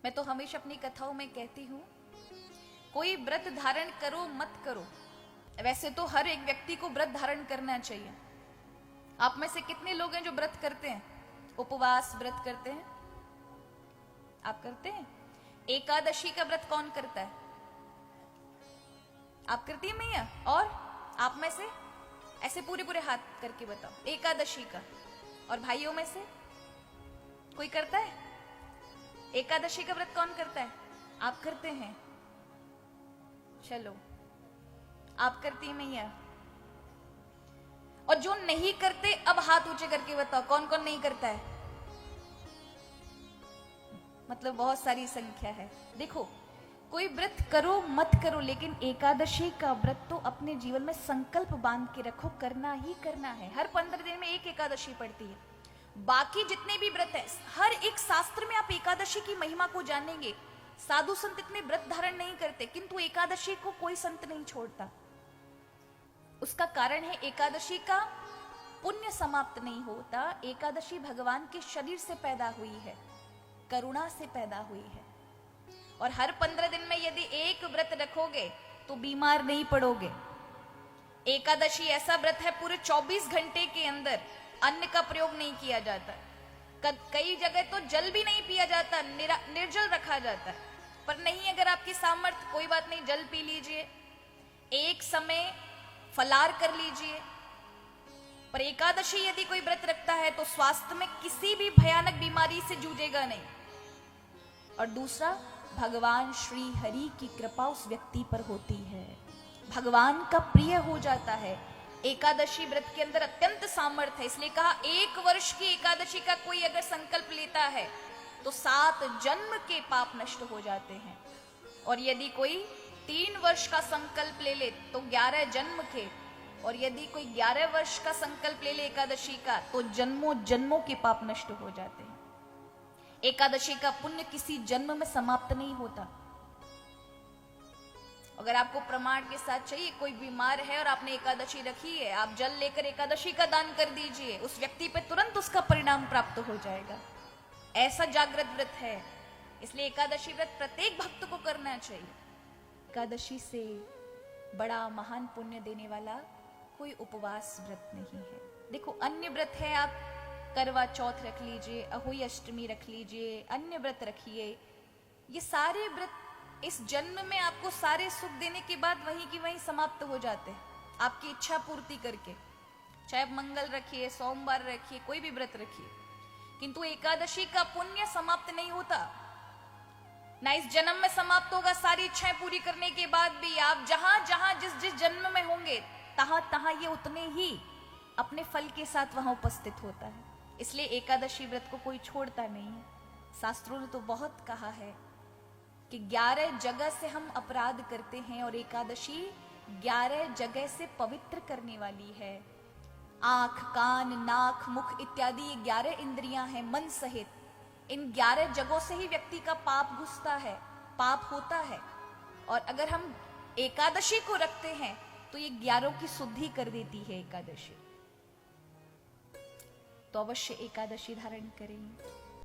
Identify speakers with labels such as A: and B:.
A: मैं तो हमेशा अपनी कथाओं में कहती हूं, कोई व्रत धारण करो मत करो, वैसे तो हर एक व्यक्ति को व्रत धारण करना चाहिए। आप में से कितने लोग हैं जो व्रत करते हैं, उपवास व्रत करते हैं? आप करते हैं? एकादशी का व्रत कौन करता है? आप करती है मैया? और आप में से ऐसे पूरे पूरे हाथ करके बताओ एकादशी का। और भाइयों में से कोई करता है? एकादशी का व्रत कौन करता है? आप करते हैं? चलो, आप करती है मैया? और जो नहीं करते, अब हाथ ऊंचे करके बताओ कौन कौन नहीं करता है? मतलब बहुत सारी संख्या है। देखो, कोई व्रत करो मत करो, लेकिन एकादशी का व्रत तो अपने जीवन में संकल्प बांध के रखो, करना ही करना है। हर 15 दिन में एक एकादशी पड़ती है। बाकी जितने भी व्रत है, हर एक शास्त्र में आप एकादशी की महिमा को जानेंगे। साधु संत इतने व्रत धारण नहीं करते, किंतु एकादशी को कोई संत नहीं छोड़ता। उसका कारण है, एकादशी का पुण्य समाप्त नहीं होता। एकादशी भगवान के शरीर से पैदा हुई है, करुणा से पैदा हुई है। और हर 15 दिन में यदि एक व्रत रखोगे तो बीमार नहीं पड़ोगे। एकादशी ऐसा व्रत है, पूरे 24 घंटे के अंदर अन्न का प्रयोग नहीं किया जाता। कई जगह तो जल भी नहीं पिया जाता, निर्जल रखा जाता है। पर नहीं, अगर आपकी सामर्थ्य, कोई बात नहीं, जल पी लीजिए, एक समय फलार कर लीजिए। पर एकादशी यदि कोई व्रत रखता है तो स्वास्थ्य में किसी भी भयानक बीमारी से जूझेगा नहीं। और दूसरा, भगवान श्री हरि की कृपा उस व्यक्ति पर होती है, भगवान का प्रिय हो जाता है। एकादशी व्रत के अंदर अत्यंत सामर्थ्य है। इसलिए कहा, एक वर्ष की एकादशी का कोई अगर संकल्प लेता है तो 7 जन्म के पाप नष्ट हो जाते हैं। और यदि कोई 3 वर्ष का संकल्प ले ले तो 11 जन्म के, और यदि कोई 11 वर्ष का संकल्प ले ले एकादशी का तो जन्मों जन्मों के पाप नष्ट हो जाते हैं। एकादशी का पुण्य किसी जन्म में समाप्त नहीं होता। अगर आपको प्रमाण के साथ चाहिए, कोई बीमार है और आपने एकादशी रखी है, आप जल लेकर एकादशी का दान कर दीजिए, उस व्यक्ति पे तुरंत उसका परिणाम प्राप्त हो जाएगा। ऐसा जागृत व्रत है। इसलिए एकादशी व्रत प्रत्येक भक्त को करना चाहिए। एकादशी से बड़ा महान पुण्य देने वाला कोई उपवास व्रत नहीं है। देखो, अन्य व्रत है, आप करवा चौथ रख लीजिए, अहोई अष्टमी रख लीजिए, अन्य व्रत रखिए। ये सारे व्रत इस जन्म में आपको सारे सुख देने के बाद वहीं की वहीं समाप्त हो जाते हैं, आपकी इच्छा पूर्ति करके। चाहे आप मंगल रखिए, सोमवार रखिए, कोई भी व्रत रखिए, किंतु एकादशी का पुण्य समाप्त नहीं होता। ना इस जन्म में समाप्त होगा, सारी इच्छाएं पूरी करने के बाद भी आप जहां जहां जिस जिस जन्म में होंगे तहां तहां ये उतने ही अपने फल के साथ वहां उपस्थित होता है। इसलिए एकादशी व्रत को कोई छोड़ता नहीं है। शास्त्रों ने तो बहुत कहा है कि 11 जगह से हम अपराध करते हैं और एकादशी 11 जगह से पवित्र करने वाली है। आंख, कान, नाक, मुख इत्यादि ये 11 इंद्रियां हैं मन सहित। इन 11 जगहों से ही व्यक्ति का पाप घुसता है, पाप होता है। और अगर हम एकादशी को रखते हैं तो ये 11 की शुद्धि कर देती है एकादशी। तो अवश्य एकादशी धारण करें।